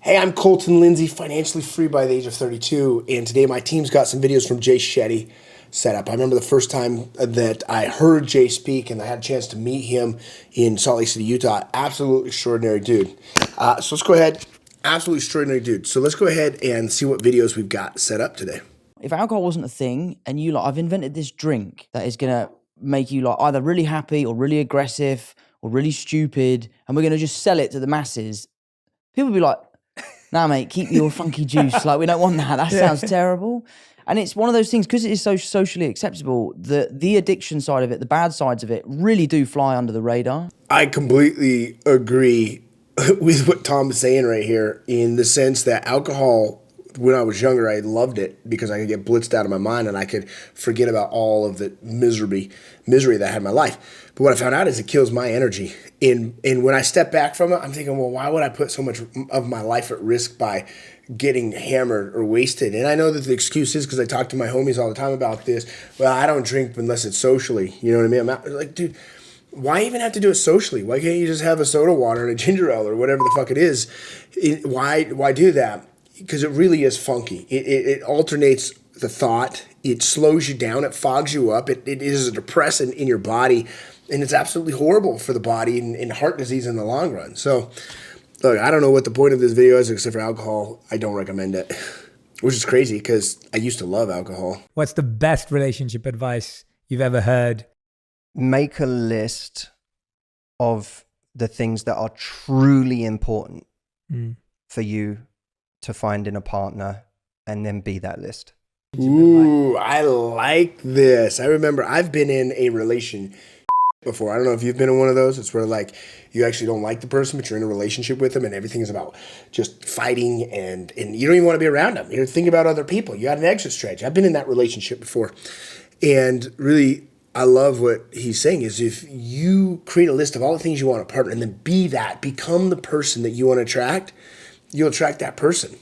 Hey, I'm Colton Lindsay, financially free by the age of 32, and today my team's got some videos from Jay Shetty set up. I remember the first time that I heard Jay speak and I had a chance to meet him in Salt Lake City, Utah. Absolutely extraordinary dude. So let's go ahead. Absolutely extraordinary dude. So let's go ahead and see what videos we've got set up today. If alcohol wasn't a thing and you I've invented this drink that is going to make you either really happy or really aggressive or really stupid, and we're going to just sell it to the masses, people will be like, nah, mate, keep your funky juice. Like, we don't want that. That sounds terrible. And it's one of those things, because it is so socially acceptable, the addiction side of it, the bad sides of it, really do fly under the radar. I completely agree with what Tom is saying right here, in the sense that alcohol, when I was younger, I loved it because I could get blitzed out of my mind and I could forget about all of the misery that I had in my life. But what I found out is it kills my energy. And when I step back from it, I'm thinking, well, why would I put so much of my life at risk by getting hammered or wasted? And I know that the excuse is because I talk to my homies all the time about this. Well, I don't drink unless it's socially. You know what I mean? I'm out, like, dude, why even have to do it socially? Why can't you just have a soda water and a ginger ale or whatever the fuck it is? Why do that? Because it really is funky. It alternates the thought. It slows you down. It fogs you up. It is a depressant in your body. And it's absolutely horrible for the body and heart disease in the long run. So, look, I don't know what the point of this video is except for alcohol. I don't recommend it, which is crazy because I used to love alcohol. What's the best relationship advice you've ever heard? Make a list of the things that are truly important for you to find in a partner, and then be that list. Ooh, I like this. I remember I've been in a relation before. I don't know if you've been in one of those. It's where, like, you actually don't like the person, but you're in a relationship with them and everything is about just fighting and you don't even want to be around them. You're thinking about other people. You had an exit strategy. I've been in that relationship before. And really, I love what he's saying is if you create a list of all the things you want in a partner and then become the person that you want to attract, you'll attract that person.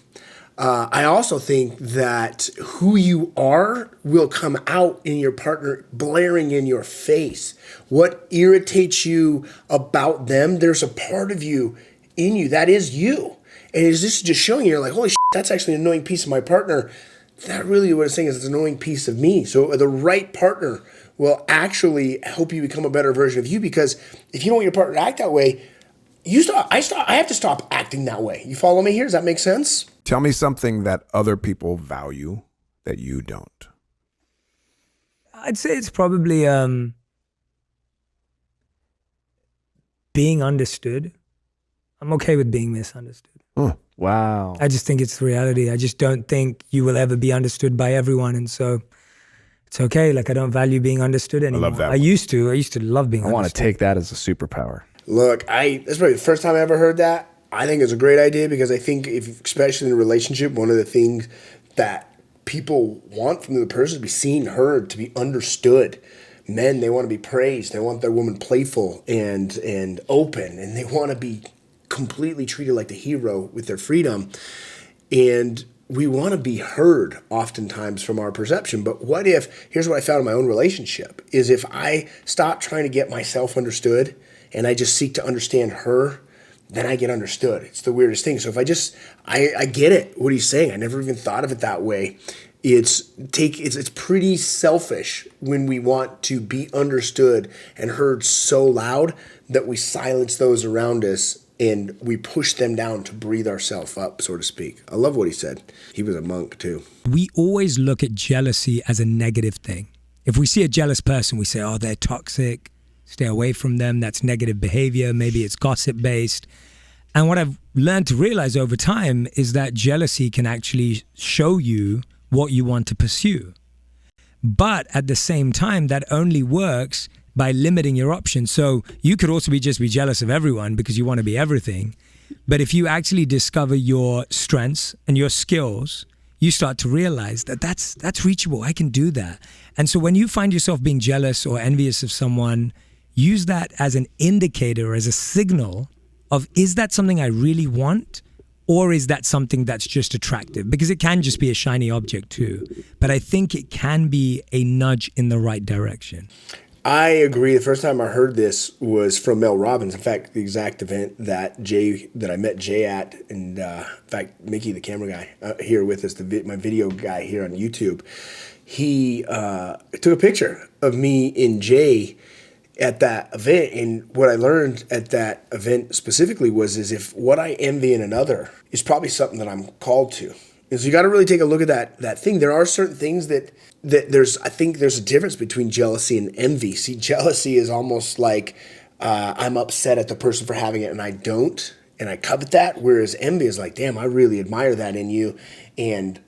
I also think that who you are will come out in your partner, blaring in your face. What irritates you about them, there's a part of you in you that is you. And is this just showing you, you're like, holy shit, that's actually an annoying piece of my partner. That really what it's saying is it's an annoying piece of me. So the right partner will actually help you become a better version of you, because if you don't want your partner to act that way, I have to stop acting that way. You follow me here? Does that make sense? Tell me something that other people value that you don't. I'd say it's probably being understood. I'm okay with being misunderstood. Oh. Wow. I just think it's the reality. I just don't think you will ever be understood by everyone. And so it's okay. Like, I don't value being understood anymore. I love that. I used to love being understood. I want to take that as a superpower. Look, that's probably the first time I ever heard that. I think it's a great idea because I think especially in a relationship, one of the things that people want from the person is to be seen, heard, to be understood. Men, they want to be praised. They want their woman playful and open, and they want to be completely treated like the hero with their freedom. And we want to be heard oftentimes from our perception. But what if, here's what I found in my own relationship, is if I stop trying to get myself understood and I just seek to understand her, then I get understood. It's the weirdest thing. So if I get it, what he's saying. I never even thought of it that way. It's pretty selfish when we want to be understood and heard so loud that we silence those around us and we push them down to breathe ourselves up, so to speak. I love what he said. He was a monk too. We always look at jealousy as a negative thing. If we see a jealous person, we say, oh, they're toxic. Stay away from them. That's negative behavior. Maybe it's gossip based. And what I've learned to realize over time is that jealousy can actually show you what you want to pursue. But at the same time, that only works by limiting your options. So you could also just be jealous of everyone because you want to be everything. But if you actually discover your strengths and your skills, you start to realize that that's reachable. I can do that. And so when you find yourself being jealous or envious of someone, use that as an indicator, as a signal of, is that something I really want? Or is that something that's just attractive? Because it can just be a shiny object too. But I think it can be a nudge in the right direction. I agree. The first time I heard this was from Mel Robbins. In fact, the exact event that I met Jay at, and in fact, Mickey, the camera guy here with us, my video guy here on YouTube, he took a picture of me and Jay at that event. And what I learned at that event specifically was if what I envy in another is probably something that I'm called to. And so you got to really take a look at that thing. There are certain things that I think there's a difference between jealousy and envy. See, jealousy is almost like I'm upset at the person for having it and I don't, and I covet that. Whereas envy is like, damn, I really admire that in you, and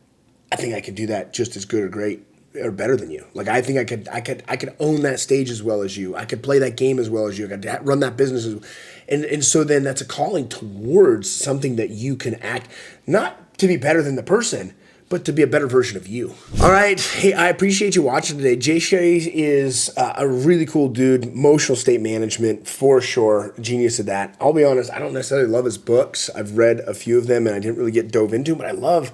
I think I could do that just as good or great or better than you. Like, I think I could own that stage as well as you. I could play that game as well as you. I could run that business and so then that's a calling towards something that you can act, not to be better than the person, but to be a better version of you. All right. Hey, I appreciate you watching today. Jay Shetty is a really cool dude. Emotional state management, for sure. Genius at that. I'll be honest, I don't necessarily love his books. I've read a few of them and I didn't really get dove into them, but I love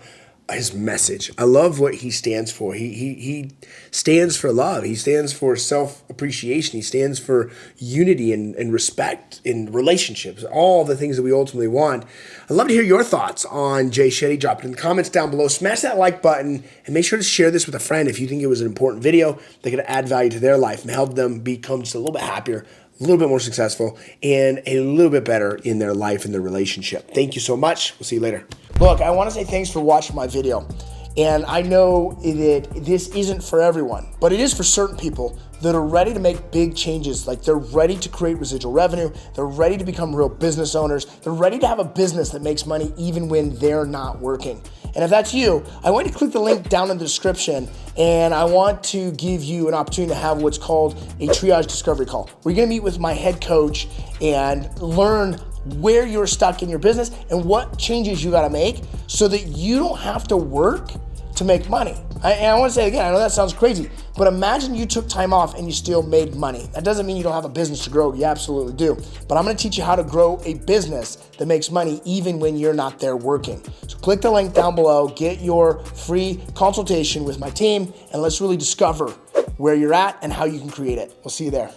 his message. I love what he stands for. He stands for love. He stands for self-appreciation. He stands for unity and respect in relationships, all the things that we ultimately want. I'd love to hear your thoughts on Jay Shetty. Drop it in the comments down below. Smash that like button and make sure to share this with a friend if you think it was an important video that could add value to their life and help them become just a little bit happier, a little bit more successful, and a little bit better in their life and their relationship. Thank you so much. We'll see you later. Look, I want to say thanks for watching my video. And I know that this isn't for everyone, but it is for certain people that are ready to make big changes. Like, they're ready to create residual revenue. They're ready to become real business owners. They're ready to have a business that makes money even when they're not working. And if that's you, I want you to click the link down in the description, and I want to give you an opportunity to have what's called a triage discovery call. We're gonna meet with my head coach and learn where you're stuck in your business and what changes you gotta make so that you don't have to work to make money. And I want to say again, I know that sounds crazy, but imagine you took time off and you still made money. That doesn't mean you don't have a business to grow. You absolutely do. But I'm going to teach you how to grow a business that makes money even when you're not there working. So click the link down below, get your free consultation with my team, and let's really discover where you're at and how you can create it. We'll see you there.